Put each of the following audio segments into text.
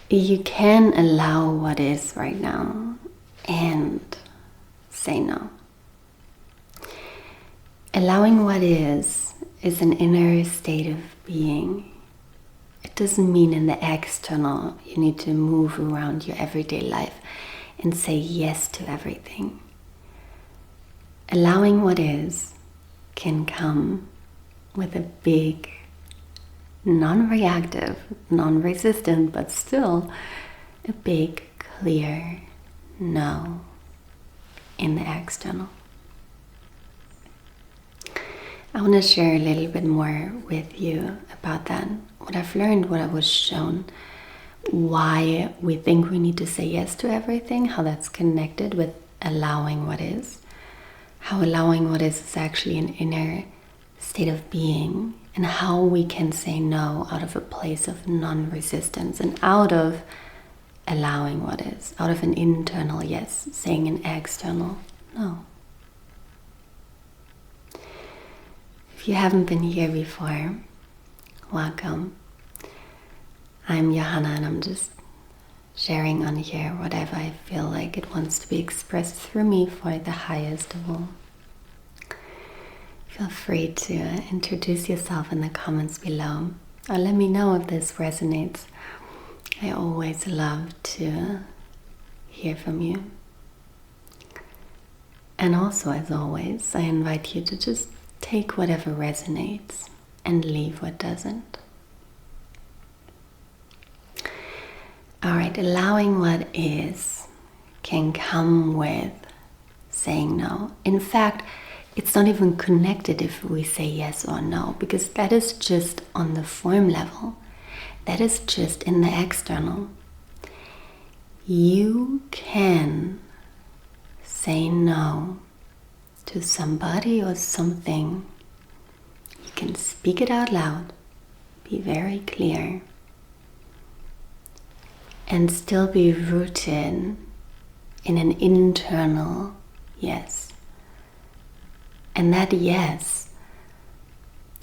You can allow what is right now and say no. Allowing what is an inner state of being. It doesn't mean in the external you need to move around your everyday life and say yes to everything. Allowing what is can come with a big, non-reactive, non-resistant, but still a big, clear no in the external. I want to share a little bit more with you about that. What I've learned, what I was shown, why we think we need to say yes to everything, how that's connected with allowing what is, how allowing what is actually an inner state of being, and how we can say no out of a place of non-resistance and out of allowing what is, out of an internal yes, saying an external no. If you haven't been here before, welcome. I'm Johanna and I'm just sharing on here whatever I feel like it wants to be expressed through me for the highest of all. Feel free to introduce yourself in the comments below or let me know if this resonates. I always love to hear from you. And also, as always, I invite you to just take whatever resonates and leave what doesn't. Alright, allowing what is can come with saying no. In fact, it's not even connected if we say yes or no, because that is just on the form level. That is just in the external. You can say no to somebody or something. You can speak it out loud, be very clear, and still be rooted in an internal yes. And that yes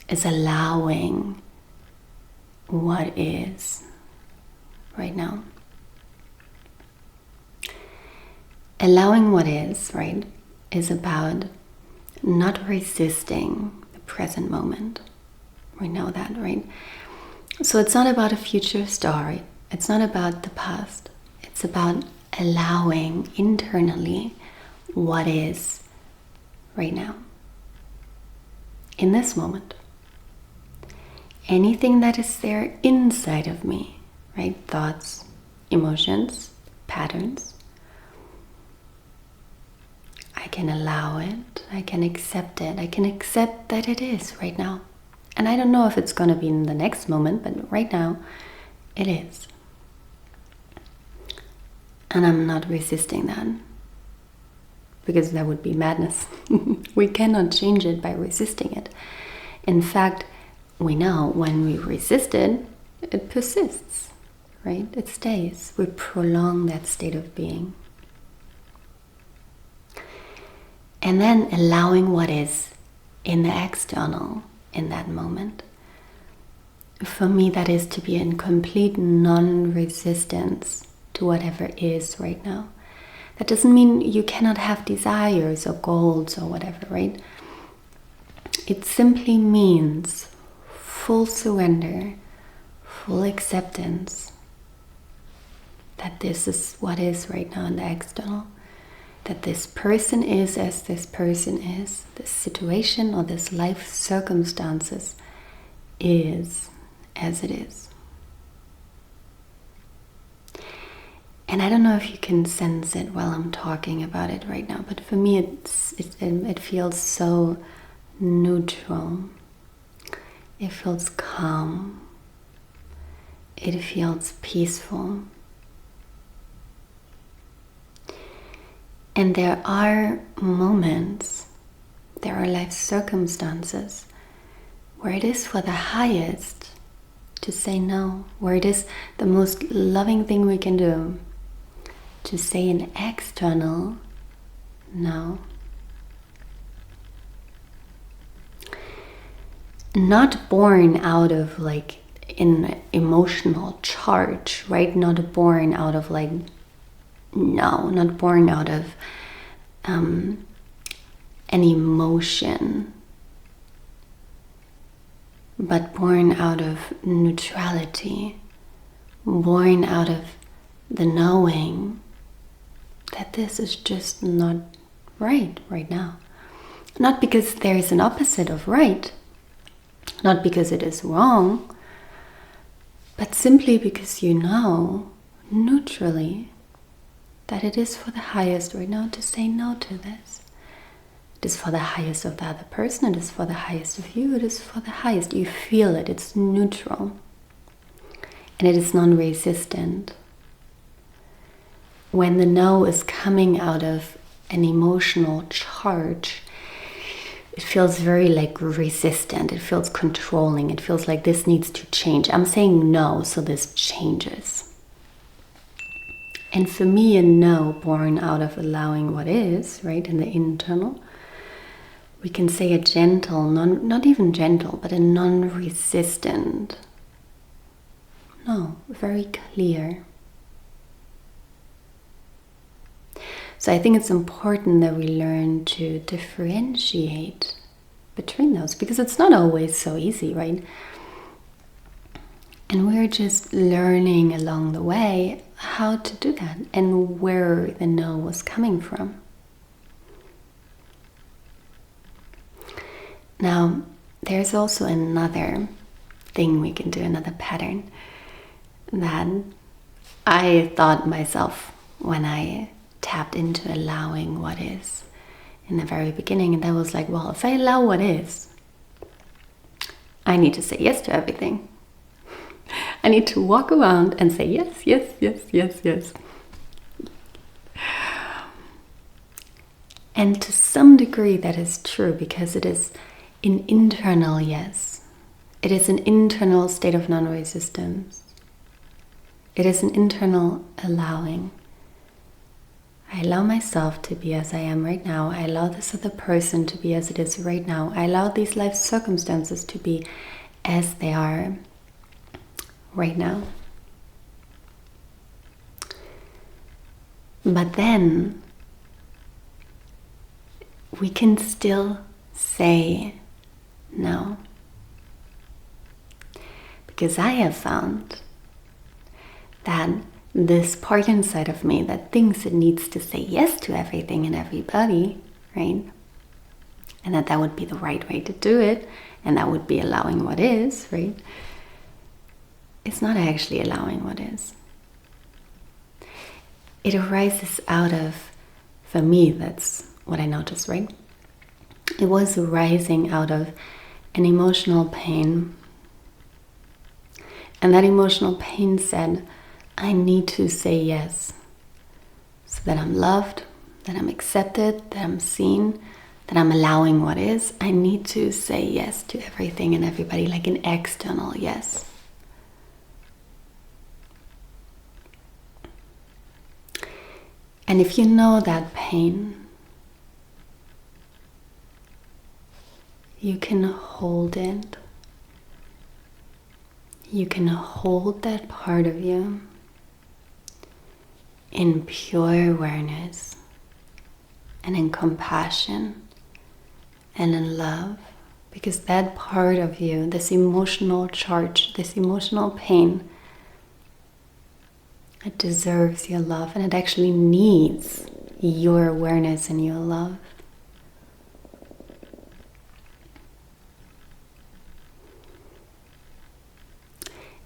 is allowing what is right now. Allowing what is, right, is about not resisting the present moment. We know that, right? So it's not about a future story. It's not about the past. It's about allowing internally what is right now. In this moment. Anything that is there inside of me, right? Thoughts, emotions, patterns. I can allow it. I can accept it. I can accept that it is right now. And I don't know if it's going to be in the next moment, but right now it is. And I'm not resisting that, because that would be madness. We cannot change it by resisting it. In fact, we know when we resist it, it persists, right? It stays. We prolong that state of being. And then allowing what is in the external in that moment. For me, that is to be in complete non-resistance to whatever is right now. That doesn't mean you cannot have desires or goals or whatever, right? It simply means full surrender, full acceptance that this is what is right now in the external. That this person is as this person is. This situation or this life circumstances is as it is. And I don't know if you can sense it while I'm talking about it right now, but for me it feels so neutral. It feels calm. It feels peaceful. And there are moments, there are life circumstances where it is for the highest to say no, where it is the most loving thing we can do to say an external no. Not born out of like in emotional charge, right? Not born out of not born out of an emotion, but born out of neutrality, born out of the knowing that this is just not right now. Not because there is an opposite of right, not because it is wrong, but simply because you know neutrally that it is for the highest right now to say no to this. It is for the highest of the other person, it is for the highest of you, it is for the highest. You feel it, it's neutral. And it is non-resistant. When the no is coming out of an emotional charge, it feels very resistant, it feels controlling, it feels like this needs to change. I'm saying no, so this changes. And for me, a no born out of allowing what is, right, in the internal, we can say a gentle, not even gentle, but a non-resistant no, very clear. So I think it's important that we learn to differentiate between those, because it's not always so easy, right? And we're just learning along the way how to do that and where the no was coming from. Now, there's also another thing we can do, another pattern that I thought myself when I tapped into allowing what is in the very beginning. And that was like, well, if I allow what is, I need to say yes to everything. I need to walk around and say yes, yes, yes, yes, yes. And to some degree that is true, because it is an internal yes. It is an internal state of non-resistance. It is an internal allowing. I allow myself to be as I am right now. I allow this other person to be as it is right now. I allow these life circumstances to be as they are right now. But then we can still say no. Because I have found that this part inside of me that thinks it needs to say yes to everything and everybody, right? And that would be the right way to do it, and that would be allowing what is, right? It's not actually allowing what is. It arises out of, for me, that's what I noticed, right? It was arising out of an emotional pain. And that emotional pain said, I need to say yes so that I'm loved, that I'm accepted, that I'm seen, that I'm allowing what is. I need to say yes to everything and everybody, like an external yes. And if you know that pain, you can hold it. You can hold that part of you in pure awareness and in compassion and in love, because that part of you, this emotional charge, this emotional pain, it deserves your love, and it actually needs your awareness and your love.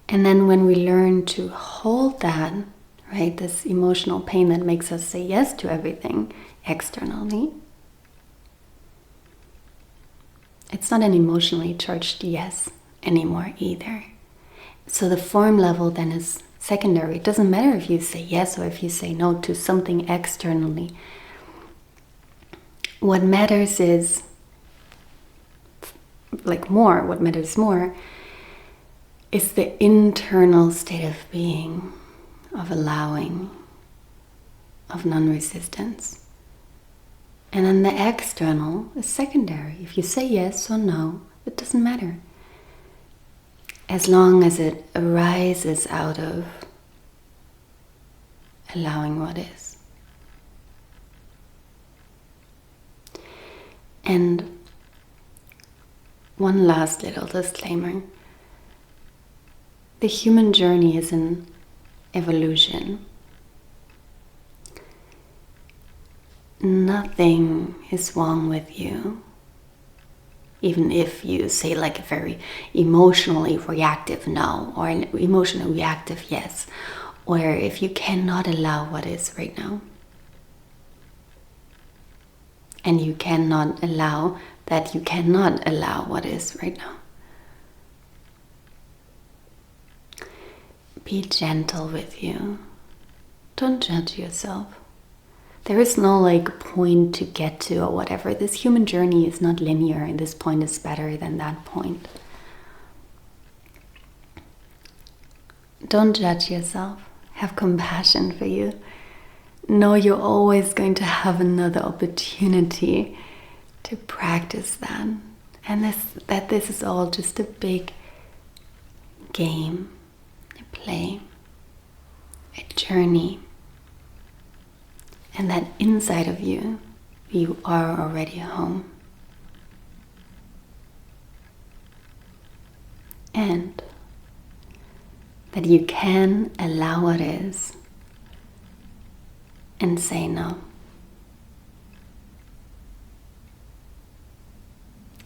And then when we learn to hold that, right, this emotional pain that makes us say yes to everything externally, it's not an emotionally charged yes anymore either. So the form level then is secondary. It doesn't matter if you say yes or if you say no to something externally. What matters is, what matters more is the internal state of being, of allowing, of non-resistance. And then the external is secondary. If you say yes or no, it doesn't matter. as long as it arises out of allowing what is. And one last little disclaimer. The human journey is an evolution. Nothing is wrong with you. Even if you say like a very emotionally reactive no, or an emotionally reactive yes, or if you cannot allow what is right now. And you cannot allow that you cannot allow what is right now. Be gentle with you. Don't judge yourself. There is no like point to get to or whatever. This human journey is not linear, and this point is better than that point. Don't judge yourself. Have compassion for you. Know you're always going to have another opportunity to practice that. And this is all just a big game, a play, a journey. And that inside of you, you are already home. And that you can allow what is and say no.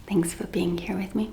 Thanks for being here with me.